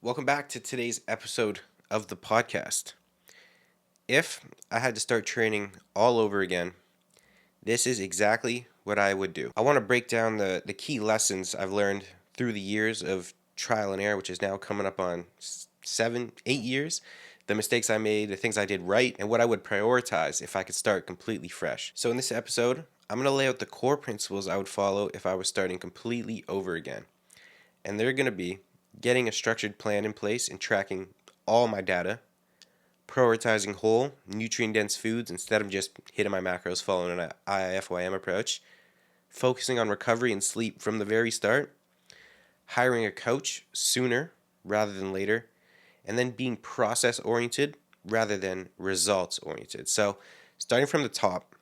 Welcome back to today's episode of the podcast. If I had to start training all over again, this is exactly what I would do. I want to break down the key lessons I've learned through the years of trial and error, which is now coming up on 7, 8 years. The mistakes I made, the things I did right, and what I would prioritize if I could start completely fresh. So, in this episode, I'm going to lay out the core principles I would follow if I was starting completely over again. And they're going to be getting a structured plan in place and tracking all my data, prioritizing whole, nutrient dense foods instead of just hitting my macros following an IIFYM approach, focusing on recovery and sleep from the very start, hiring a coach sooner rather than later, and then being process oriented rather than results oriented. So, starting from the top,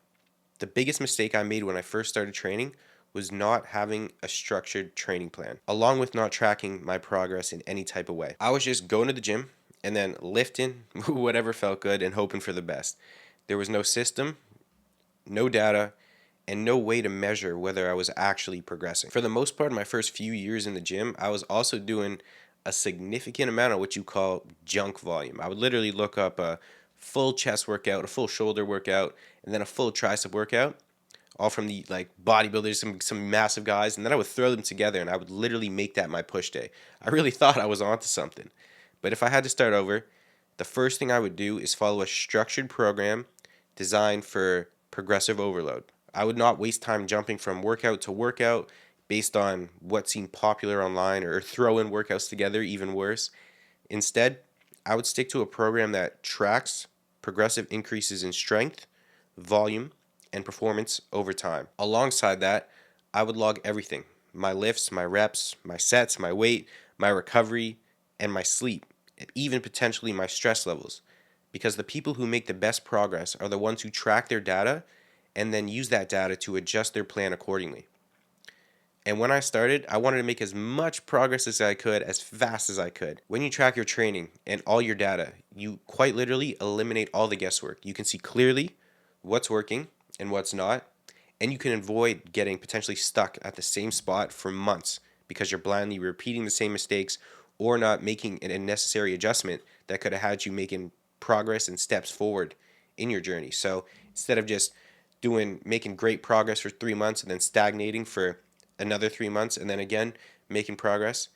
the biggest mistake I made when I first started training was not having a structured training plan, along with not tracking my progress in any type of way. I was just going to the gym and then lifting whatever felt good and hoping for the best. There was no system, no data, and no way to measure whether I was actually progressing. For the most part, of my first few years in the gym, I was also doing a significant amount of what you call junk volume. I would literally look up a full chest workout, a full shoulder workout, and then a full tricep workout, all from the like bodybuilders, some massive guys, and then I would throw them together and I would literally make that my push day. I really thought I was onto something. But if I had to start over, the first thing I would do is follow a structured program designed for progressive overload. I would not waste time jumping from workout to workout based on what seemed popular online or throw in workouts together, even worse. Instead, I would stick to a program that tracks progressive increases in strength, volume, and performance over time. Alongside that, I would log everything: my lifts, my reps, my sets, my weight, my recovery, and my sleep, and even potentially my stress levels. Because the people who make the best progress are the ones who track their data and then use that data to adjust their plan accordingly. And when I started, I wanted to make as much progress as I could as fast as I could. When you track your training and all your data, you quite literally eliminate all the guesswork. You can see clearly what's working and what's not, and you can avoid getting potentially stuck at the same spot for months because you're blindly repeating the same mistakes or not making an unnecessary adjustment that could have had you making progress and steps forward in your journey. So instead of just making great progress for 3 months and then stagnating for another 3 months and then again making progress,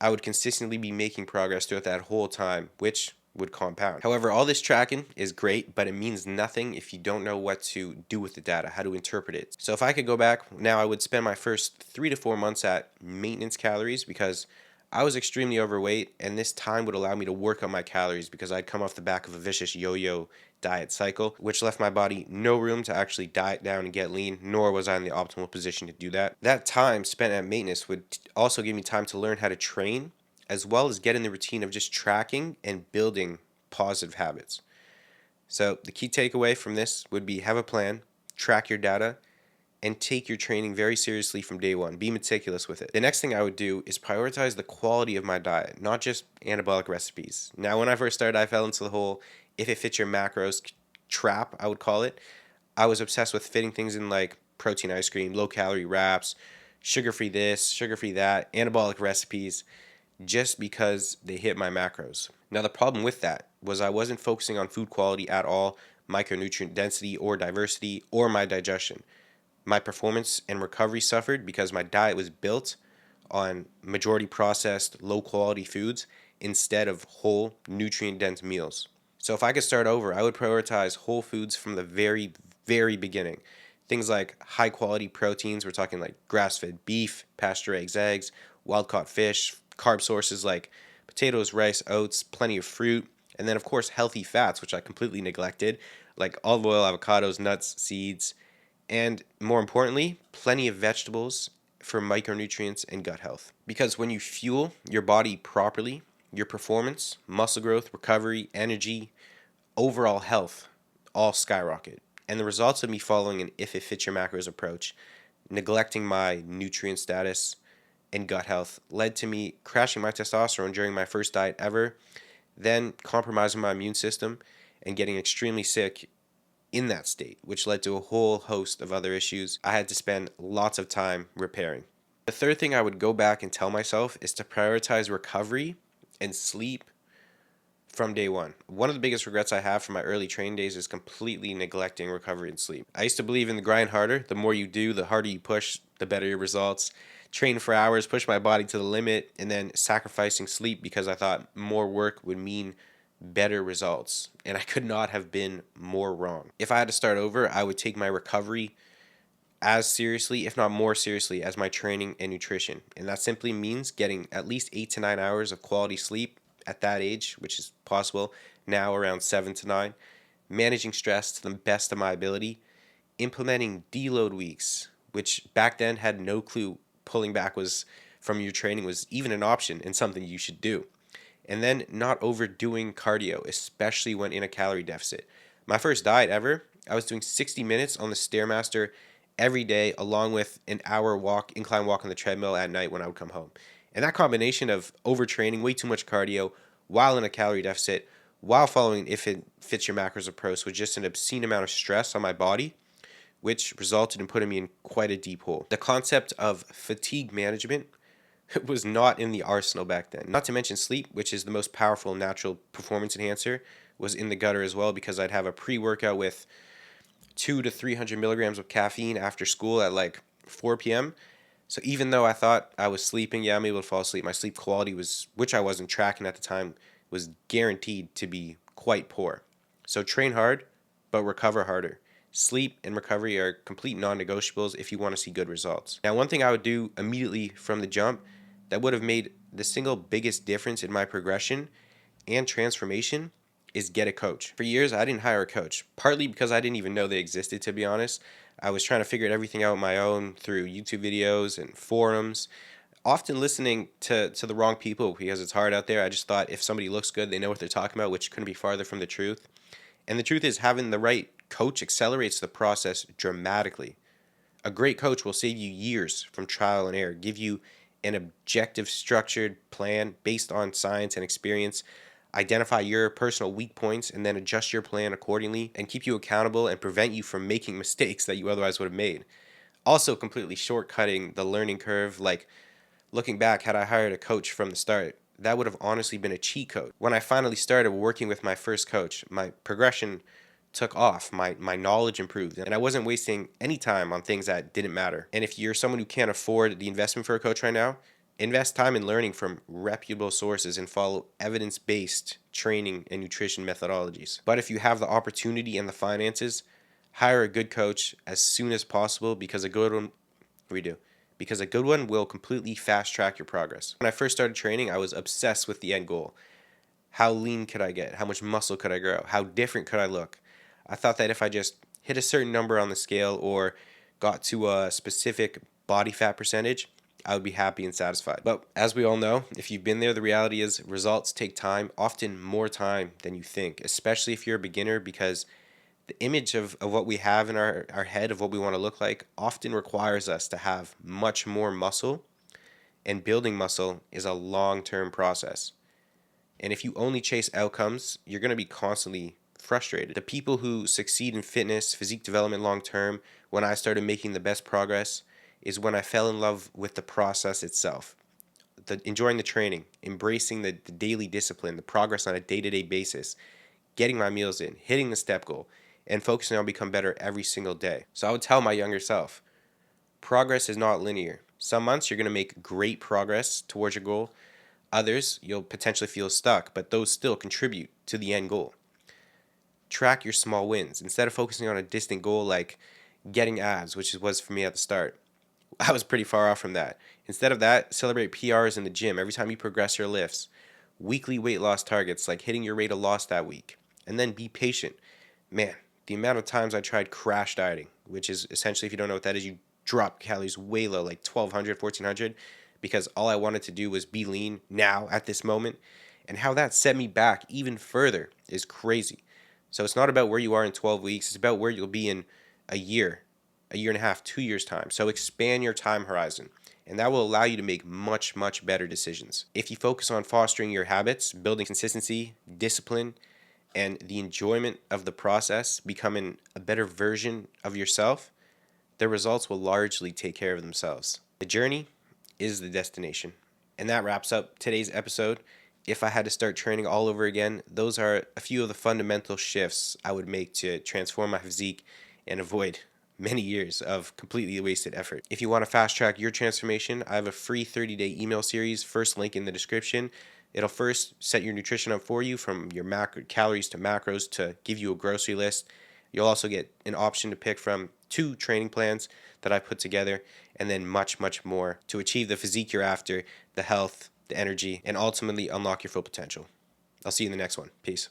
I would consistently be making progress throughout that whole time, which would compound. However, all this tracking is great, but it means nothing if you don't know what to do with the data, how to interpret it. So if I could go back now, I would spend my first 3 to 4 months at maintenance calories because I was extremely overweight, and this time would allow me to work on my calories because I'd come off the back of a vicious yo-yo diet cycle, which left my body no room to actually diet down and get lean, nor was I in the optimal position to do that. That time spent at maintenance would also give me time to learn how to train, as well as get in the routine of just tracking and building positive habits. So, the key takeaway from this would be have a plan, track your data, and take your training very seriously from day one. Be meticulous with it. The next thing I would do is prioritize the quality of my diet, not just anabolic recipes. Now, when I first started, I fell into the whole if it fits your macros trap, I would call it. I was obsessed with fitting things in like protein ice cream, low calorie wraps, sugar free this, sugar free that, anabolic recipes, just because they hit my macros. Now, the problem with that was I wasn't focusing on food quality at all, micronutrient density or diversity, or my digestion. My performance and recovery suffered because my diet was built on majority processed, low quality foods instead of whole, nutrient dense meals. So if I could start over, I would prioritize whole foods from the very beginning. Things like high quality proteins, we're talking like grass fed beef, pasture eggs, wild caught fish, carb sources like potatoes, rice, oats, plenty of fruit, and then of course healthy fats, which I completely neglected, like olive oil, avocados, nuts, seeds, and more importantly, plenty of vegetables for micronutrients and gut health. Because when you fuel your body properly, your performance, muscle growth, recovery, energy, overall health all skyrocket. And the results of me following an if it fits your macros approach, neglecting my nutrient status and gut health, led to me crashing my testosterone during my first diet ever, then compromising my immune system and getting extremely sick in that state, which led to a whole host of other issues I had to spend lots of time repairing. The third thing I would go back and tell myself is to prioritize recovery and sleep from day one. One of the biggest regrets I have from my early training days is completely neglecting recovery and sleep. I used to believe in the grind harder. The more you do, the harder you push, the better your results. Train for hours, push my body to the limit, and then sacrificing sleep because I thought more work would mean better results. And I could not have been more wrong. If I had to start over, I would take my recovery as seriously, if not more seriously, as my training and nutrition. And that simply means getting at least 8 to 9 hours of quality sleep at that age, which is possible now around 7 to 9, managing stress to the best of my ability, implementing deload weeks, which back then had no clue pulling back was from your training was even an option and something you should do. And then not overdoing cardio, especially when in a calorie deficit. My first diet ever, I was doing 60 minutes on the Stairmaster every day, along with an hour walk, incline walk on the treadmill at night when I would come home. And that combination of overtraining, way too much cardio, while in a calorie deficit, while following if it fits your macros approach, was just an obscene amount of stress on my body, which resulted in putting me in quite a deep hole. The concept of fatigue management was not in the arsenal back then. Not to mention sleep, which is the most powerful natural performance enhancer, was in the gutter as well because I'd have a pre-workout with 200 to 300 milligrams of caffeine after school at like 4 p.m. So even though I thought I was sleeping, yeah, I'm able to fall asleep. My sleep quality was, which I wasn't tracking at the time, was guaranteed to be quite poor. So train hard, but recover harder. Sleep and recovery are complete non-negotiables if you want to see good results. Now, one thing I would do immediately from the jump that would have made the single biggest difference in my progression and transformation is get a coach. For years, I didn't hire a coach, partly because I didn't even know they existed, to be honest. I was trying to figure everything out on my own through YouTube videos and forums, often listening to the wrong people because it's hard out there. I just thought if somebody looks good, they know what they're talking about, which couldn't be farther from the truth. And the truth is, having the right coach accelerates the process dramatically. A great coach will save you years from trial and error, give you an objective, structured plan based on science and experience, identify your personal weak points, and then adjust your plan accordingly, and keep you accountable and prevent you from making mistakes that you otherwise would have made. Also, completely shortcutting the learning curve. Like, looking back, had I hired a coach from the start, that would have honestly been a cheat code. When I finally started working with my first coach, my progression took off, my knowledge improved, and I wasn't wasting any time on things that didn't matter. And if you're someone who can't afford the investment for a coach right now, invest time in learning from reputable sources and follow evidence-based training and nutrition methodologies. But if you have the opportunity and the finances, hire a good coach as soon as possible because a good one redo because a good one will completely fast track your progress. When I first started training, I was obsessed with the end goal. How lean could I get? How much muscle could I grow? How different could I look? I thought that if I just hit a certain number on the scale or got to a specific body fat percentage, I would be happy and satisfied. But as we all know, if you've been there, the reality is results take time, often more time than you think, especially if you're a beginner, because the image of what we have in our head of what we want to look like often requires us to have much more muscle, and building muscle is a long-term process. And if you only chase outcomes, you're going to be constantly frustrated. The people who succeed in fitness, physique development long term, when I started making the best progress, is when I fell in love with the process itself. Enjoying the training, embracing the daily discipline, the progress on a day-to-day basis, getting my meals in, hitting the step goal, and focusing on become better every single day. So I would tell my younger self, progress is not linear. Some months you're going to make great progress towards your goal. Others, you'll potentially feel stuck, but those still contribute to the end goal. Track your small wins. Instead of focusing on a distant goal like getting abs, which was for me at the start, I was pretty far off from that. Instead of that, celebrate PRs in the gym every time you progress your lifts. Weekly weight loss targets like hitting your rate of loss that week. And then be patient. Man, the amount of times I tried crash dieting, which is essentially, if you don't know what that is, you drop calories way low, like 1,200, 1,400, because all I wanted to do was be lean now at this moment. And how that set me back even further is crazy. So it's not about where you are in 12 weeks, it's about where you'll be in a year and a half, 2 years' time. So expand your time horizon, and that will allow you to make much, much better decisions. If you focus on fostering your habits, building consistency, discipline, and the enjoyment of the process, becoming a better version of yourself, the results will largely take care of themselves. The journey is the destination. And that wraps up today's episode. if I had to start training all over again, those are a few of the fundamental shifts I would make to transform my physique and avoid many years of completely wasted effort. If you want to fast track your transformation, I have a free 30-day email series, first link in the description. It'll first set your nutrition up for you, from your calories to macros, to give you a grocery list. You'll also get an option to pick from 2 training plans that I put together, and then much, much more to achieve the physique you're after, the health, the energy, and ultimately unlock your full potential. I'll see you in the next one. Peace.